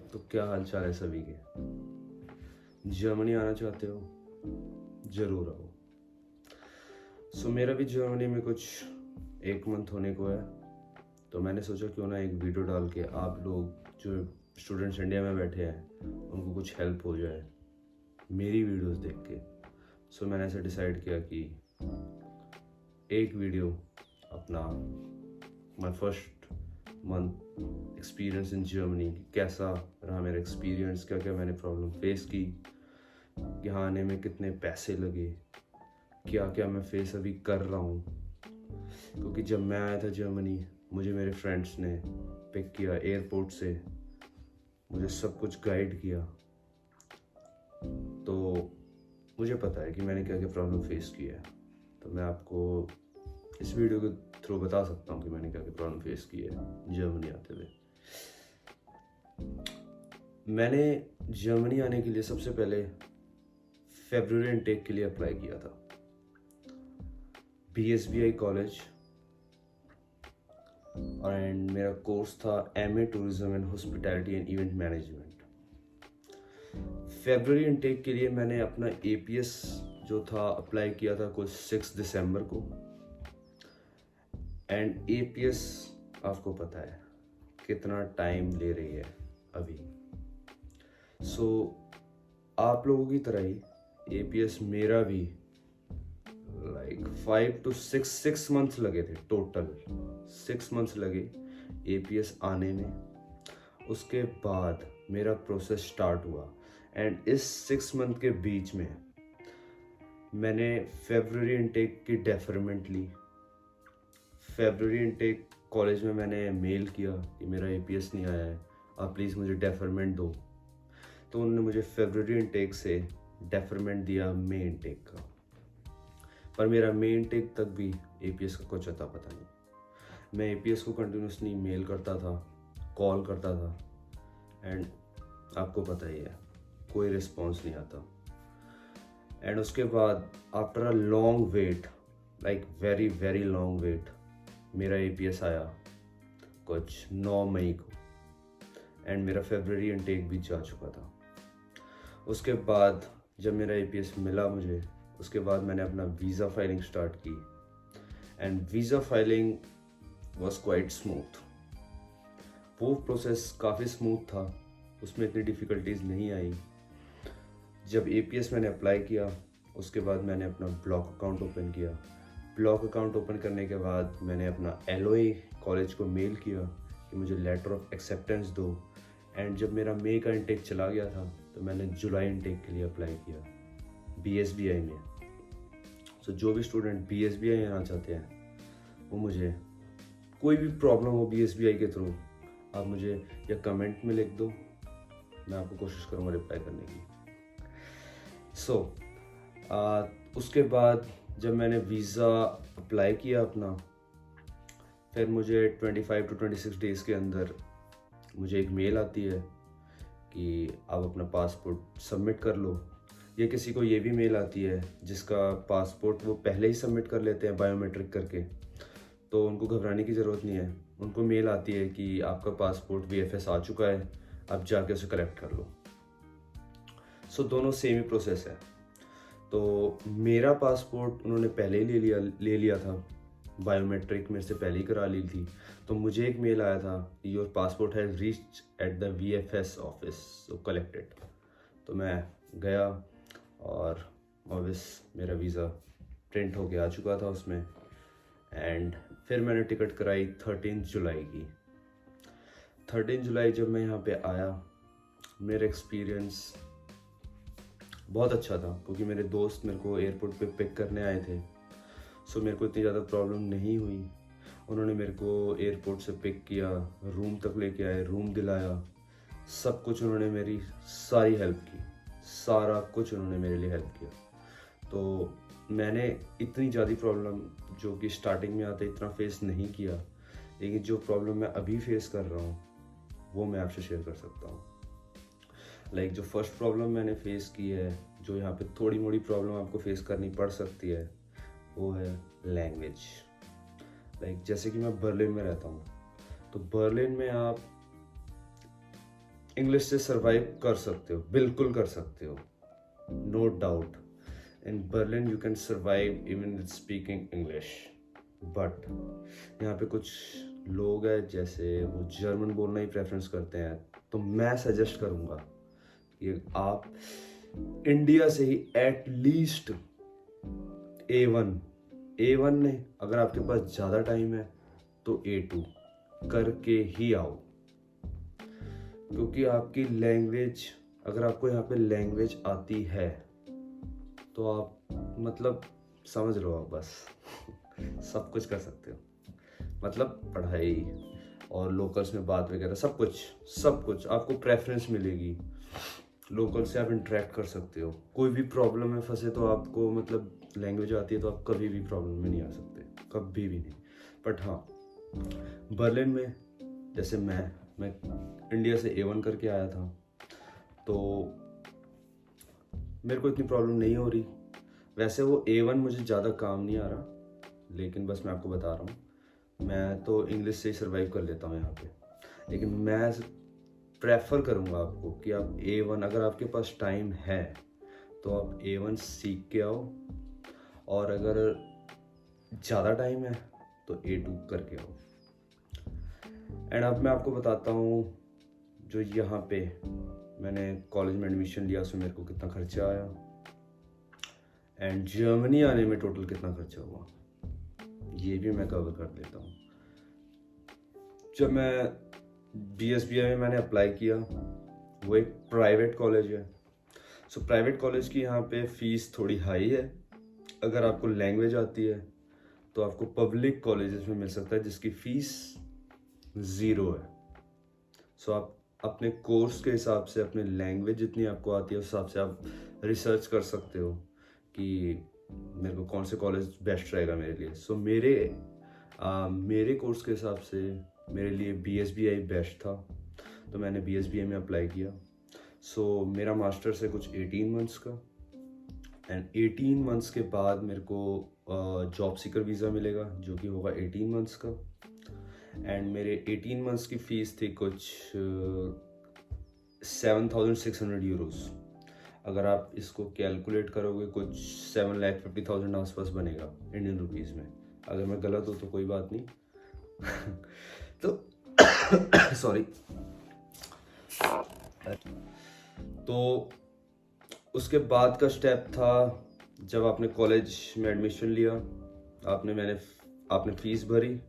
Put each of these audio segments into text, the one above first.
तो क्या हाल चाल है सभी के। जर्मनी आना चाहते हो? ज़रूर आओ। मेरा भी जर्मनी में कुछ 1 मंथ होने को है, तो मैंने सोचा क्यों ना एक वीडियो डाल के आप लोग जो स्टूडेंट्स इंडिया में बैठे हैं उनको कुछ हेल्प हो जाए मेरी वीडियोस देख के। मैंने ऐसा डिसाइड किया कि एक वीडियो अपना my first month experience in Germany, कैसा रहा मेरा एक्सपीरियंस, क्या क्या मैंने प्रॉब्लम फेस की, यहाँ आने में कितने पैसे लगे, क्या क्या मैं फेस अभी कर रहा हूँ। क्योंकि जब मैं आया था जर्मनी, मुझे मेरे फ्रेंड्स ने पिक किया एयरपोर्ट से, मुझे सब कुछ गाइड किया, तो मुझे पता है कि मैंने क्या क्या प्रॉब्लम फेस की है। तो मैं आपको इस वीडियो के थ्रू बता सकता हूँ कि मैंने क्या क्या प्रॉब्लम फेस की है जर्मनी आते हुए। मैंने जर्मनी आने के लिए सबसे पहले फरवरी इनटेक के लिए अप्लाई किया था, BSBI कॉलेज, एंड मेरा कोर्स था MA tourism and hospitality and event management. February intake के लिए मैंने अपना APS जो था अप्लाई किया था कुछ 6 दिसंबर को, एंड APS आपको पता है कितना टाइम ले रही है अभी। आप लोगों की तरह ही APS मेरा भी 5 to 6 मंथ्स लगे थे, टोटल 6 मंथ्स लगे APS आने में। उसके बाद मेरा प्रोसेस स्टार्ट हुआ, एंड इस 6 मंथ के बीच में मैंने फरवरी इनटेक की डेफरमेंट ली। फरवरी इनटेक कॉलेज में मैंने मेल किया कि मेरा APS नहीं आया है, आप प्लीज़ मुझे डेफरमेंट दो। तो उन्होंने मुझे फरवरी इनटेक से डेफरमेंट दिया मई इनटेक का, पर मेरा मई इनटेक तक भी APS का कुछ अता पता नहीं। मैं APS को कंटिन्यूसली मेल करता था, कॉल करता था, एंड आपको पता ही है कोई रिस्पॉन्स नहीं आता। एंड उसके बाद after a long wait, very very long wait, मेरा APS आया कुछ 9 मई को, एंड मेरा फरवरी इनटेक भी जा चुका था। उसके बाद जब मेरा APS मिला मुझे, उसके बाद मैंने अपना वीज़ा फाइलिंग स्टार्ट की, and visa filing was quite smooth. वो प्रोसेस काफ़ी स्मूथ था, उसमें इतनी डिफ़िकल्टीज नहीं आई। जब APS मैंने अप्लाई किया, उसके बाद मैंने अपना ब्लॉक अकाउंट ओपन किया। ब्लॉक अकाउंट ओपन करने के बाद मैंने अपना LOA कॉलेज को मेल किया कि मुझे लेटर ऑफ एक्सेप्टेंस दो। एंड जब मेरा मई का इनटेक चला गया था, तो मैंने जुलाई इनटेक के लिए अप्लाई किया BSBI में। जो भी स्टूडेंट BSBI आना चाहते हैं, वो मुझे कोई भी प्रॉब्लम हो BSBI के थ्रू, आप मुझे या कमेंट में लिख दो, मैं आपको कोशिश करूँगा रिप्लाई करने की। उसके बाद जब मैंने वीज़ा अप्लाई किया अपना, फिर मुझे 25 to 26 डेज़ के अंदर मुझे एक मेल आती है कि आप अपना पासपोर्ट सबमिट कर लो। या किसी को ये भी मेल आती है जिसका पासपोर्ट वो पहले ही सबमिट कर लेते हैं बायोमेट्रिक करके, तो उनको घबराने की ज़रूरत नहीं है। उनको मेल आती है कि आपका पासपोर्ट VFS आ चुका है, आप जाके उसे कलेक्ट कर लो। दोनों सेम ही प्रोसेस है। तो मेरा पासपोर्ट उन्होंने पहले ही ले लिया था, बायोमेट्रिक मेरे से पहले ही करा ली थी। तो मुझे एक मेल आया था कि your passport has reached at the VFS office, so collected. तो मैं गया और ऑब्वियस मेरा वीज़ा प्रिंट होके आ चुका था उसमें। एंड फिर मैंने टिकट कराई 13 जुलाई की। 13 जुलाई जब मैं यहाँ पे आया, मेरा एक्सपीरियंस बहुत अच्छा था, क्योंकि मेरे दोस्त मेरे को एयरपोर्ट पे पिक करने आए थे। मेरे को इतनी ज़्यादा प्रॉब्लम नहीं हुई। उन्होंने मेरे को एयरपोर्ट से पिक किया, रूम तक लेके आए, रूम दिलाया, सब कुछ उन्होंने मेरी सारी हेल्प की, सारा कुछ उन्होंने मेरे लिए हेल्प किया। तो मैंने इतनी ज़्यादा प्रॉब्लम जो कि स्टार्टिंग में आते इतना फेस नहीं किया, लेकिन जो प्रॉब्लम मैं अभी फेस कर रहा हूँ वो मैं आपसे शेयर कर सकता हूँ। जो फर्स्ट प्रॉब्लम मैंने फेस की है, जो यहाँ पे थोड़ी मोड़ी प्रॉब्लम आपको फेस करनी पड़ सकती है, वो है लैंग्वेज। जैसे कि मैं बर्लिन में रहता हूँ, तो बर्लिन में आप इंग्लिश से सरवाइव कर सकते हो, बिल्कुल कर सकते हो, no doubt. In Berlin you can survive even with speaking English. But यहाँ पे कुछ लोग हैं जैसे वो जर्मन बोलना ही प्रेफरेंस करते हैं, तो मैं सजेस्ट करूँगा कि आप इंडिया से ही एटलीस्ट A1 नहीं, अगर आपके पास ज़्यादा टाइम है तो A2 करके ही आओ, क्योंकि आपकी लैंग्वेज, अगर आपको यहाँ पे लैंग्वेज आती है तो आप मतलब समझ लो आप बस सब कुछ कर सकते हो, मतलब पढ़ाई और लोकल्स में बात वगैरह सब कुछ आपको प्रेफरेंस मिलेगी। लोकल से आप इंटरेक्ट कर सकते हो, कोई भी प्रॉब्लम में फंसे तो आपको मतलब लैंग्वेज आती है तो आप कभी भी प्रॉब्लम में नहीं आ सकते, कभी भी नहीं। बट हाँ, बर्लिन में जैसे मैं इंडिया से A1 करके आया था, तो मेरे को इतनी प्रॉब्लम नहीं हो रही। वैसे वो A1 मुझे ज़्यादा काम नहीं आ रहा, लेकिन बस मैं आपको बता रहा हूँ, मैं तो इंग्लिश से ही सर्वाइव कर लेता हूँ यहाँ पे। लेकिन मैं प्रेफर करूँगा आपको कि आप A1, अगर आपके पास टाइम है तो आप A1 सीख के आओ, और अगर ज़्यादा टाइम है तो A2 करके आओ। एंड अब मैं आपको बताता हूँ जो यहाँ पे मैंने कॉलेज में एडमिशन लिया उसमें मेरे को कितना खर्चा आया, एंड जर्मनी आने में टोटल कितना खर्चा हुआ, ये भी मैं कवर कर देता हूँ। जब मैं BSBI में मैंने अप्लाई किया, वो एक प्राइवेट कॉलेज है। सो प्राइवेट कॉलेज की यहाँ पे फीस थोड़ी हाई है। अगर आपको लैंग्वेज आती है तो आपको पब्लिक कॉलेजेस में मिल सकता है जिसकी फ़ीस 0 है। सो आप अपने कोर्स के हिसाब से, अपने लैंग्वेज जितनी आपको आती है उस हिसाब से आप रिसर्च कर सकते हो कि मेरे को कौन से कॉलेज बेस्ट रहेगा मेरे लिए। सो मेरे कोर्स के हिसाब से मेरे लिए BSBI बेस्ट था, तो मैंने BSBI में अप्लाई किया। सो मेरा मास्टर्स है कुछ 18 मंथ्स का, एंड 18 मंथ्स के बाद मेरे को जॉब सीकर वीज़ा मिलेगा जो कि होगा 18 मंथ्स का। एंड मेरे 18 मंथ्स की फ़ीस थी कुछ 7,600 यूरोस। अगर आप इसको कैलकुलेट करोगे कुछ 7,50,000 आसपास बनेगा इंडियन रुपीज़ में। अगर मैं गलत हूँ तो कोई बात नहीं तो सॉरी। तो उसके बाद का स्टेप था, जब आपने कॉलेज में एडमिशन लिया, आपने फ़ीस भरी।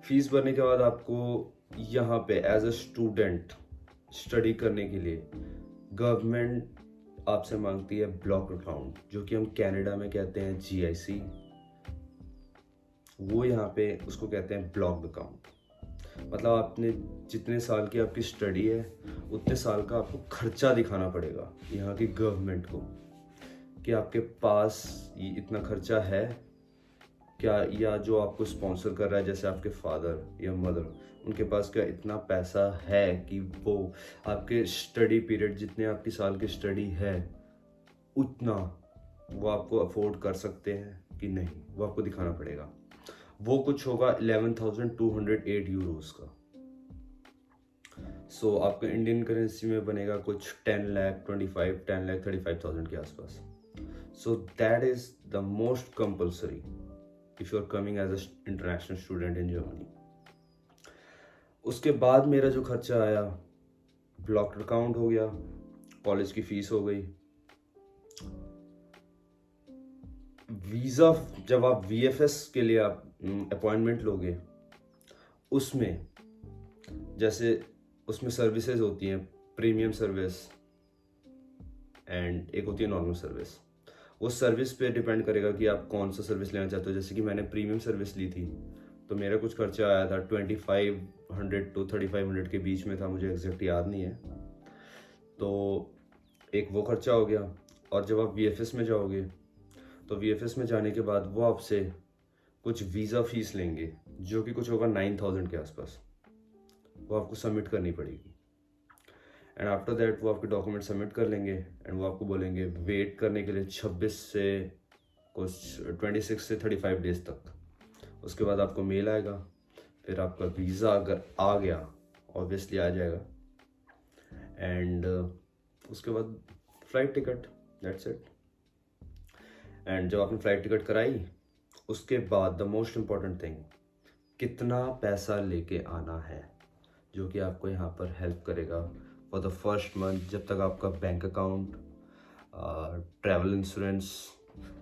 फ़ीस भरने के बाद आपको यहाँ पे एज अ स्टूडेंट स्टडी करने के लिए गवर्नमेंट आपसे मांगती है ब्लॉक अकाउंट, जो कि हम कनाडा में कहते हैं GIC। वो यहाँ पे उसको कहते हैं ब्लॉक अकाउंट। मतलब आपने जितने साल की आपकी स्टडी है उतने साल का आपको खर्चा दिखाना पड़ेगा यहाँ की गवर्नमेंट को कि आपके पास ये इतना खर्चा है क्या, या जो आपको स्पॉन्सर कर रहा है जैसे आपके फादर या मदर, उनके पास क्या इतना पैसा है कि वो आपके स्टडी पीरियड, जितने आपकी साल की स्टडी है उतना वो आपको अफोर्ड कर सकते हैं कि नहीं, वो आपको दिखाना पड़ेगा। वो कुछ होगा 11,208 यूरोस का। सो आपका इंडियन करेंसी में बनेगा कुछ 10,35,000 के आसपास। So that is the most compulsory if you are coming as a international student in Germany. उसके बाद मेरा जो खर्चा आया, ब्लॉक अकाउंट हो गया, कॉलेज की फीस हो गई, वीज़ा, जब आप VFS के लिए आप अपॉइंटमेंट लोगे, उसमें जैसे उसमें सर्विसेज होती हैं, प्रीमियम सर्विस एंड एक होती है नॉर्मल सर्विस। वो सर्विस पे डिपेंड करेगा कि आप कौन सा सर्विस लेना चाहते हो। जैसे कि मैंने प्रीमियम सर्विस ली थी तो मेरा कुछ खर्चा आया था 2,500 to 3,500 के बीच में था, मुझे एग्जैक्ट याद नहीं है। तो एक वो खर्चा हो गया। और जब आप VFS में जाओगे तो VFS में जाने के बाद वो आपसे कुछ वीज़ा फीस लेंगे जो कि कुछ होगा 9,000 के आसपास। वो आपको सबमिट करनी पड़ेगी। एंड आफ्टर दैट वो आपके डॉक्यूमेंट सबमिट कर लेंगे एंड वो आपको बोलेंगे वेट करने के लिए 26 से 35 डेज तक। उसके बाद आपको मेल आएगा, फिर आपका वीज़ा अगर आ गया, ऑब्वियसली आ जाएगा, एंड उसके बाद flight ticket, that's it. And जब आपने फ़्लाइट टिकट कराई, उसके बाद द मोस्ट इम्पॉर्टेंट थिंग, कितना पैसा लेके आना है, जो कि आपको यहाँ पर हेल्प करेगा फॉर द फर्स्ट मंथ। जब तक आपका बैंक अकाउंट, ट्रैवल इंश्योरेंस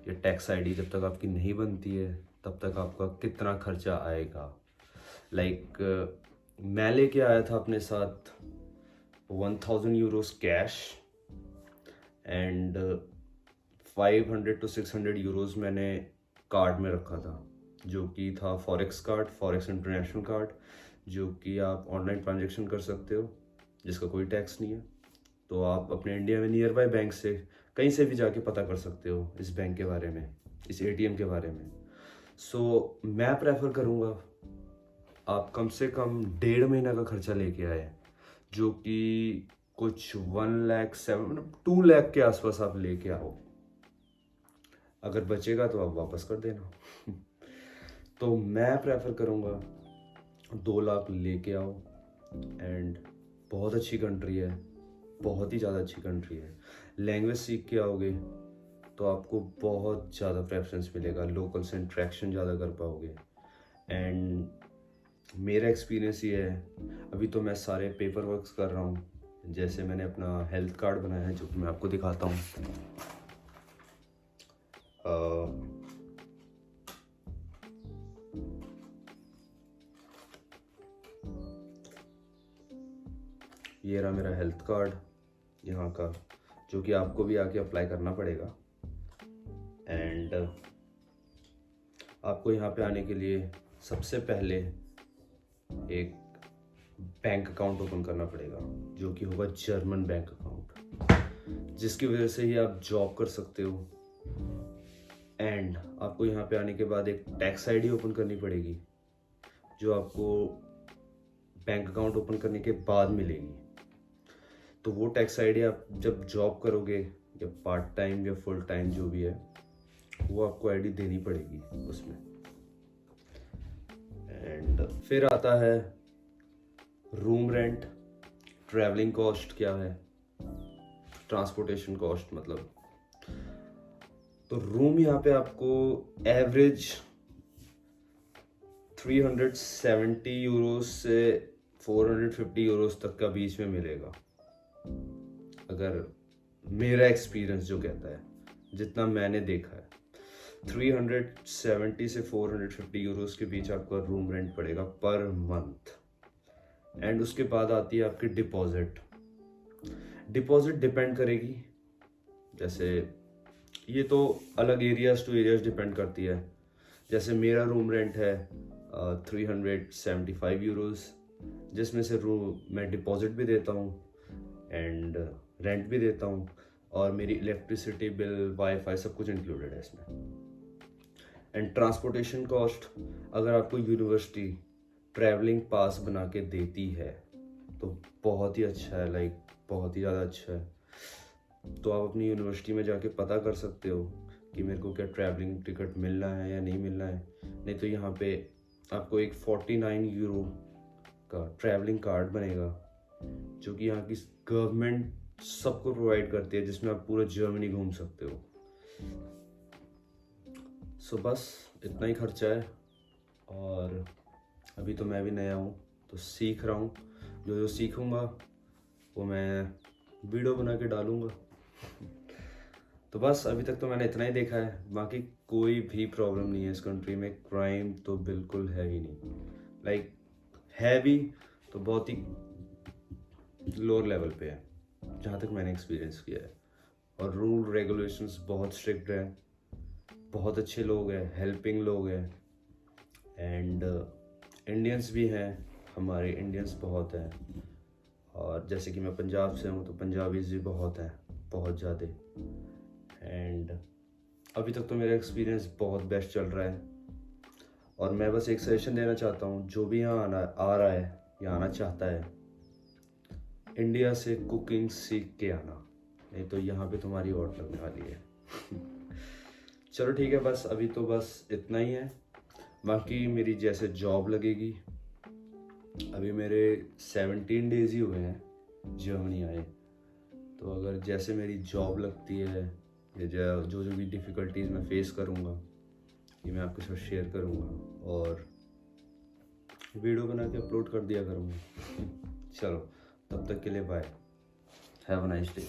या टैक्स आईडी जब तक आपकी नहीं बनती है, तब तक आपका कितना खर्चा आएगा। लाइक मैं लेके आया था अपने साथ 1000 Euros cash and 500 to 600 Euros मैंने कार्ड में रखा था, जो कि था forex card, forex international card, जो कि आप ऑनलाइन ट्रांजैक्शन कर सकते हो, जिसका कोई टैक्स नहीं है। तो आप अपने इंडिया में नियर बाय बैंक से कहीं से भी जाके पता कर सकते हो इस बैंक के बारे में, इस एटीएम के बारे में। सो मैं प्रेफर करूँगा आप कम से कम 1.5 महीना का खर्चा लेके आए, जो कि कुछ 2 लाख के आसपास आप लेके आओ। अगर बचेगा तो आप वापस कर देना। तो मैं प्रेफर करूँगा 2 लाख लेके आओ। एंड बहुत अच्छी कंट्री है, बहुत ही ज़्यादा अच्छी कंट्री है। लैंग्वेज सीख के आओगे तो आपको बहुत ज़्यादा प्रेफरेंस मिलेगा, लोकल से इंट्रैक्शन ज़्यादा कर पाओगे। एंड मेरा एक्सपीरियंस ये है, अभी तो मैं सारे पेपर वर्क्स कर रहा हूँ। जैसे मैंने अपना हेल्थ कार्ड बनाया है, जो कि मैं आपको दिखाता हूँ। ये रहा मेरा हेल्थ कार्ड यहाँ का, जो कि आपको भी आके अप्लाई करना पड़ेगा। एंड आपको यहाँ पे आने के लिए सबसे पहले एक बैंक अकाउंट ओपन करना पड़ेगा, जो कि होगा जर्मन बैंक अकाउंट, जिसकी वजह से ही आप जॉब कर सकते हो। एंड आपको यहाँ पे आने के बाद एक टैक्स आईडी ओपन करनी पड़ेगी, जो आपको बैंक अकाउंट ओपन करने के बाद मिलेगी। तो वो टैक्स आईडी आप जब जॉब करोगे, या पार्ट टाइम या फुल टाइम जो भी है, वो आपको आईडी देनी पड़ेगी उसमें। एंड फिर आता है रूम रेंट, ट्रैवलिंग कॉस्ट क्या है, ट्रांसपोर्टेशन कॉस्ट मतलब। तो रूम यहाँ पे आपको एवरेज 370 यूरोस से 450 यूरोस तक का बीच में मिलेगा, अगर मेरा एक्सपीरियंस जो कहता है, जितना मैंने देखा है। 370 से 450 यूरोस के बीच आपका रूम रेंट पड़ेगा पर मंथ। एंड उसके बाद आती है आपकी डिपॉजिट। डिपॉजिट डिपेंड करेगी, जैसे ये तो अलग एरियाज टू एरियाज डिपेंड करती है। जैसे मेरा रूम रेंट है 375 यूरोस, जिसमें से मैं डिपॉजिट भी देता हूँ एंड रेंट भी देता हूँ, और मेरी इलेक्ट्रिसिटी बिल, वाईफाई सब कुछ इंक्लूडेड है इसमें। एंड ट्रांसपोर्टेशन कॉस्ट, अगर आपको यूनिवर्सिटी ट्रैवलिंग पास बना के देती है तो बहुत ही अच्छा है, लाइक बहुत ही ज़्यादा अच्छा है। तो आप अपनी यूनिवर्सिटी में जाके पता कर सकते हो कि मेरे को क्या ट्रैवलिंग टिकट मिलना है या नहीं मिलना है। नहीं तो यहाँ पे आपको एक 49 यूरो का ट्रैवलिंग कार्ड बनेगा, जो कि यहाँ की गवर्नमेंट सबको प्रोवाइड करती है, जिसमें आप पूरा जर्मनी घूम सकते हो। सो बस इतना ही खर्चा है। और अभी तो मैं भी नया हूँ, तो सीख रहा हूँ। जो जो सीखूँगा वो मैं वीडियो बना के डालूँगा। तो बस अभी तक तो मैंने इतना ही देखा है, बाकी कोई भी प्रॉब्लम नहीं है इस कंट्री में। क्राइम तो बिल्कुल है ही नहीं, लाइक है भी तो बहुत ही लोअर लेवल पे है, जहाँ तक मैंने एक्सपीरियंस किया है। और रूल रेगुलेशंस बहुत स्ट्रिक्ट हैं, बहुत अच्छे लोग हैं, हेल्पिंग लोग हैं। एंड इंडियंस भी हैं, हमारे इंडियंस बहुत हैं। और जैसे कि मैं पंजाब से हूँ, तो पंजाबीज भी बहुत हैं, बहुत ज़्यादा। एंड अभी तक तो मेरा एक्सपीरियंस बहुत बेस्ट चल रहा है। और मैं बस एक सजेशन देना चाहता हूँ, जो भी यहाँ आ रहा है या आना चाहता है, इंडिया से कुकिंग सीख के आना, नहीं तो यहाँ पे तुम्हारी ओट लगने वाली है। चलो ठीक है, बस अभी तो बस इतना ही है। बाकी मेरी जैसे जॉब लगेगी, अभी मेरे 17 डेज ही हुए हैं जर्मनी आए। तो अगर जैसे मेरी जॉब लगती है या जो जो भी डिफ़िकल्टीज़ मैं फेस करूँगा ये मैं आपके साथ शेयर करूँगा और वीडियो बना के अपलोड कर दिया करूँगा। चलो तब तक के लिए bye, have a nice day.